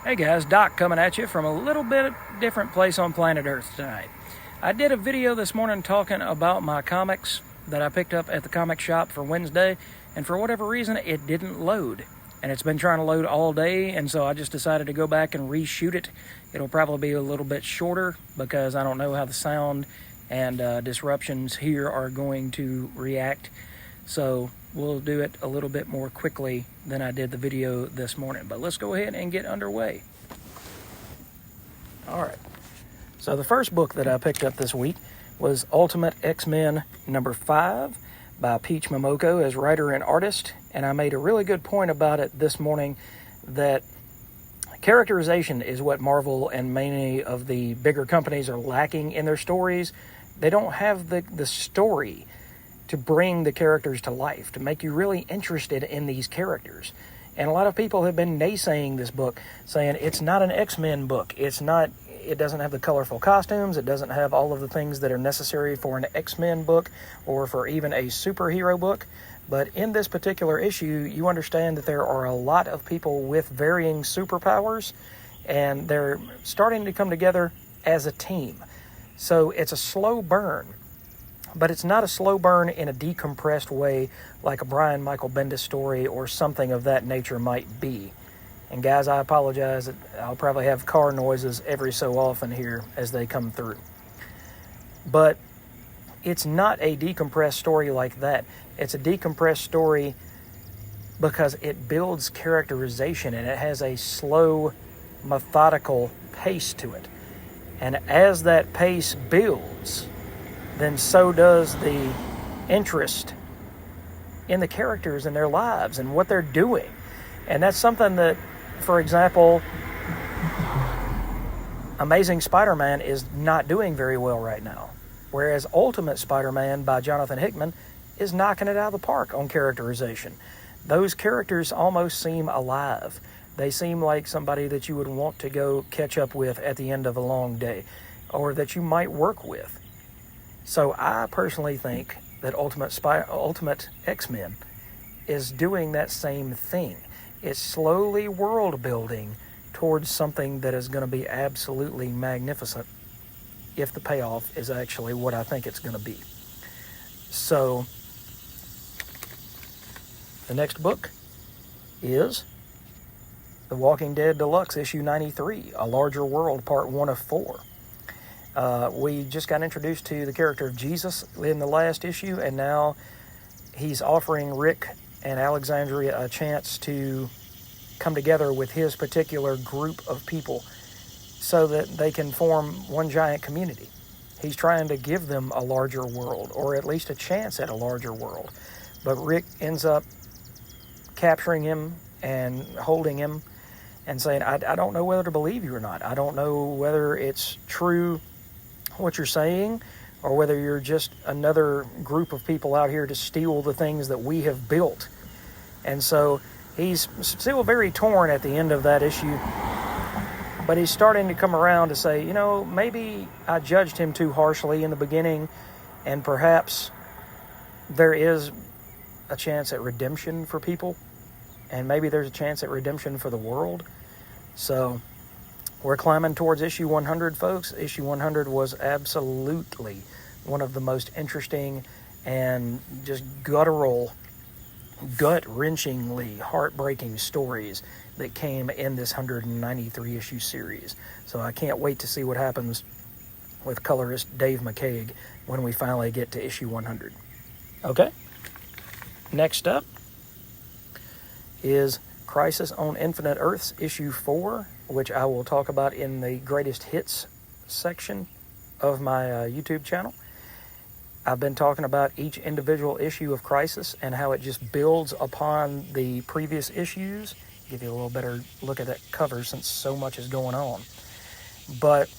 Hey guys, Doc coming at you from a little bit different place on planet Earth tonight. I did a video this morning talking about my comics that I picked up at the comic shop for Wednesday, and for whatever reason it didn't load. And it's been trying to load all day, and so I just decided to go back and reshoot it. It'll probably be a little bit shorter because I don't know how the sound and disruptions here are going to react. So we'll do it a little bit more quickly than I did the video this morning. But let's go ahead and get underway. All right. So the first book that I picked up this week was Ultimate X-Men number 5 by Peach Momoko as writer and artist. And I made a really good point about it this morning that characterization is what Marvel and many of the bigger companies are lacking in their stories. They don't have the story to bring the characters to life, to make you really interested in these characters. And a lot of people have been naysaying this book, saying it's not an X-Men book. It doesn't have the colorful costumes. It doesn't have all of the things that are necessary for an X-Men book or for even a superhero book. But in this particular issue, you understand that there are a lot of people with varying superpowers, and they're starting to come together as a team. So it's a slow burn. But it's not a slow burn in a decompressed way like a Brian Michael Bendis story or something of that nature might be. And guys, I apologize. I'll probably have car noises every so often here as they come through. But it's not a decompressed story like that. It's a decompressed story because it builds characterization and it has a slow, methodical pace to it. And as that pace builds, then so does the interest in the characters and their lives and what they're doing. And that's something that, for example, Amazing Spider-Man is not doing very well right now. Whereas Ultimate Spider-Man by Jonathan Hickman is knocking it out of the park on characterization. Those characters almost seem alive. They seem like somebody that you would want to go catch up with at the end of a long day, or that you might work with. So I personally think that Ultimate X-Men is doing that same thing. It's slowly world building towards something that is going to be absolutely magnificent if the payoff is actually what I think it's going to be. So the next book is The Walking Dead Deluxe issue 93, A Larger World, part 1 of 4. We just got introduced to the character of Jesus in the last issue, and now he's offering Rick and Alexandria a chance to come together with his particular group of people so that they can form one giant community. He's trying to give them a larger world, or at least a chance at a larger world. But Rick ends up capturing him and holding him and saying, I don't know whether to believe you or not. I don't know whether it's true what you're saying, or whether you're just another group of people out here to steal the things that we have built. And so he's still very torn at the end of that issue, but he's starting to come around to say, maybe I judged him too harshly in the beginning, and perhaps there is a chance at redemption for people, and maybe there's a chance at redemption for the world. So we're climbing towards issue 100, folks. Issue 100 was absolutely one of the most interesting and just gut-wrenchingly heartbreaking stories that came in this 193-issue series. So I can't wait to see what happens with colorist Dave McCaig when we finally get to issue 100. Okay? Next up is Crisis on Infinite Earths, issue 4, which I will talk about in the greatest hits section of my YouTube channel. I've been talking about each individual issue of Crisis and how it just builds upon the previous issues. Give you a little better look at that cover since so much is going on. But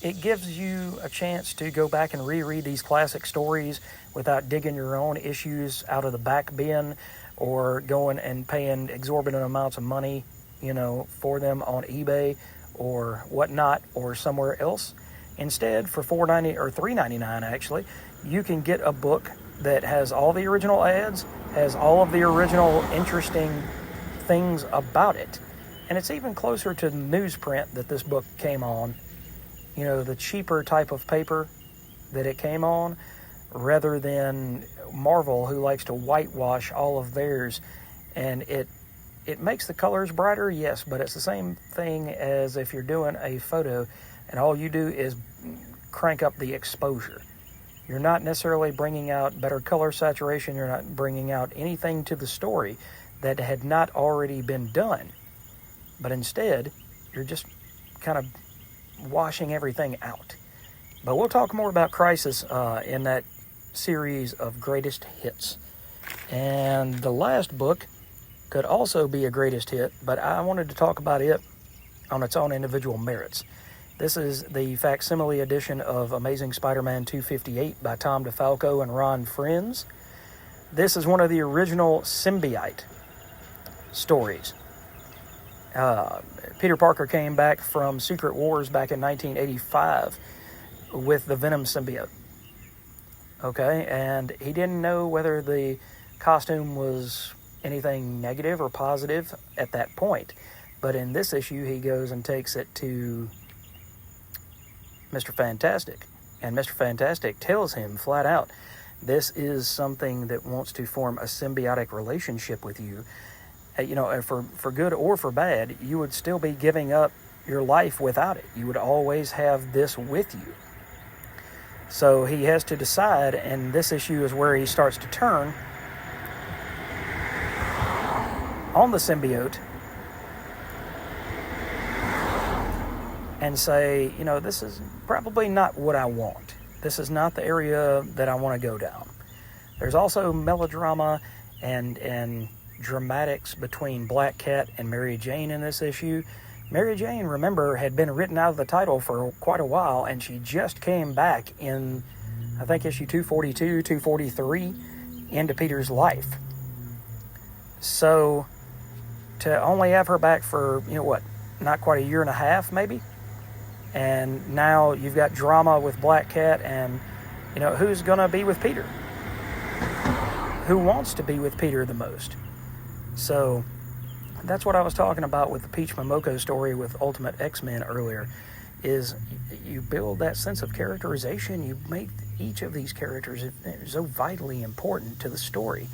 it gives you a chance to go back and reread these classic stories without digging your own issues out of the back bin or going and paying exorbitant amounts of money, for them on eBay or whatnot or somewhere else. Instead, for $4.90 or $3.99 actually, you can get a book that has all the original ads, has all of the original interesting things about it. And it's even closer to newsprint that this book came on. You know, the cheaper type of paper that it came on, rather than Marvel, who likes to whitewash all of theirs. And it makes the colors brighter, yes, but it's the same thing as if you're doing a photo and all you do is crank up the exposure. You're not necessarily bringing out better color saturation. You're not bringing out anything to the story that had not already been done. But instead, you're just kind of washing everything out. But we'll talk more about Crisis in that series of greatest hits. And the last book could also be a greatest hit, but I wanted to talk about it on its own individual merits. This is the facsimile edition of Amazing Spider-Man 258 by Tom DeFalco and Ron Frenz. This is one of the original symbiote stories. Peter Parker came back from Secret Wars back in 1985 with the Venom symbiote. Okay, and he didn't know whether the costume was anything negative or positive at that point. But in this issue, he goes and takes it to Mr. Fantastic. And Mr. Fantastic tells him flat out, this is something that wants to form a symbiotic relationship with you. You know, for good or for bad, you would still be giving up your life without it. You would always have this with you. So he has to decide, and this issue is where he starts to turn on the symbiote and say, you know, this is probably not what I want. This is not the area that I want to go down. There's also melodrama and dramatics between Black Cat and Mary Jane in this issue. Mary Jane, remember, had been written out of the title for quite a while, and she just came back in, I think, issue 242, 243, into Peter's life. So, to only have her back for, you know what, not quite a year and a half, maybe? And now you've got drama with Black Cat, and, you know, who's going to be with Peter? Who wants to be with Peter the most? So, that's what I was talking about with the Peach Momoko story with Ultimate X-Men earlier, is you build that sense of characterization. You make each of these characters so vitally important to the story.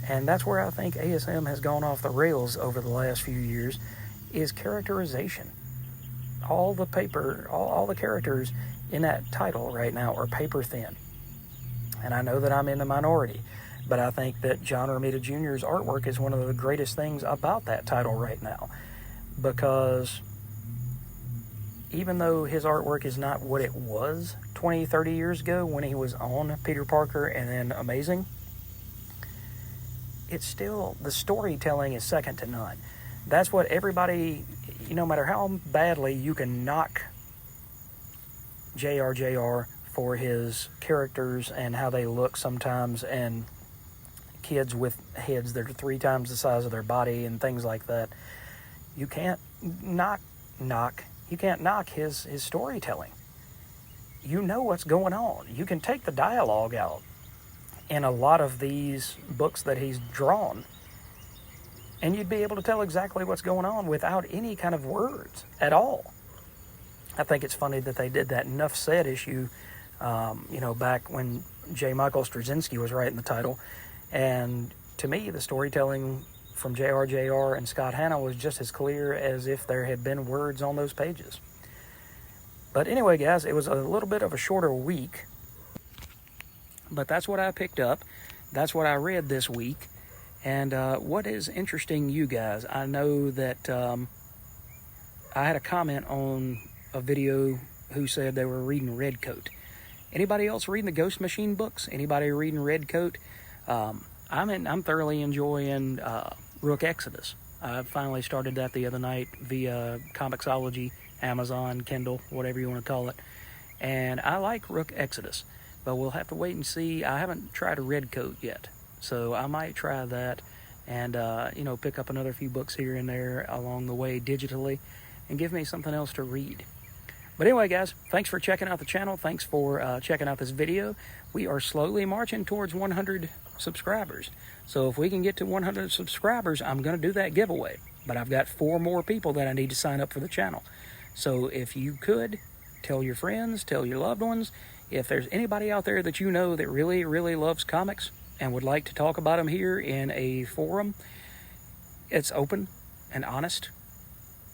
And that's where I think ASM has gone off the rails over the last few years, is characterization. All the characters in that title right now are paper thin. And I know that I'm in the minority, but I think that John Romita Jr.'s artwork is one of the greatest things about that title right now. Because even though his artwork is not what it was 20, 30 years ago when he was on Peter Parker and then Amazing, it's still, the storytelling is second to none. That's what everybody, no matter how badly you can knock JR for his characters and how they look sometimes, and kids with heads that are 3 times the size of their body and things like that, you can't knock his storytelling. You know what's going on. You can take the dialogue out in a lot of these books that he's drawn, and you'd be able to tell exactly what's going on without any kind of words at all. I think it's funny that they did that Enough Said issue, back when J. Michael Straczynski was writing the title. And to me, the storytelling from JR and Scott Hanna was just as clear as if there had been words on those pages. But anyway, guys, it was a little bit of a shorter week, but that's what I picked up. That's what I read this week. And what is interesting, you guys, I know that I had a comment on a video who said they were reading Redcoat. Anybody else reading the Ghost Machine books? Anybody reading Redcoat? I'm thoroughly enjoying Rook Exodus. I finally started that the other night via Comixology, Amazon, Kindle, whatever you want to call it. And I like Rook Exodus, but we'll have to wait and see. I haven't tried a Redcoat yet, so I might try that and, pick up another few books here and there along the way digitally and give me something else to read. But anyway, guys, thanks for checking out the channel. Thanks for checking out this video. We are slowly marching towards 100 subscribers. So if we can get to 100 subscribers, I'm going to do that giveaway. But I've got 4 more people that I need to sign up for the channel. So if you could, tell your friends, tell your loved ones. If there's anybody out there that you know that really, really loves comics and would like to talk about them here in a forum, it's open and honest,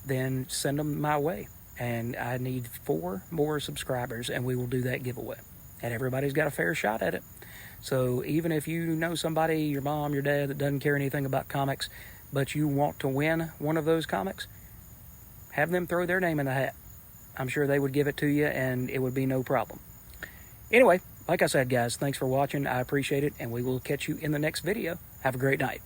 then send them my way. And I need 4 more subscribers, and we will do that giveaway. And everybody's got a fair shot at it. So even if you know somebody, your mom, your dad, that doesn't care anything about comics, but you want to win one of those comics, have them throw their name in the hat. I'm sure they would give it to you, and it would be no problem. Anyway, like I said, guys, thanks for watching. I appreciate it, and we will catch you in the next video. Have a great night.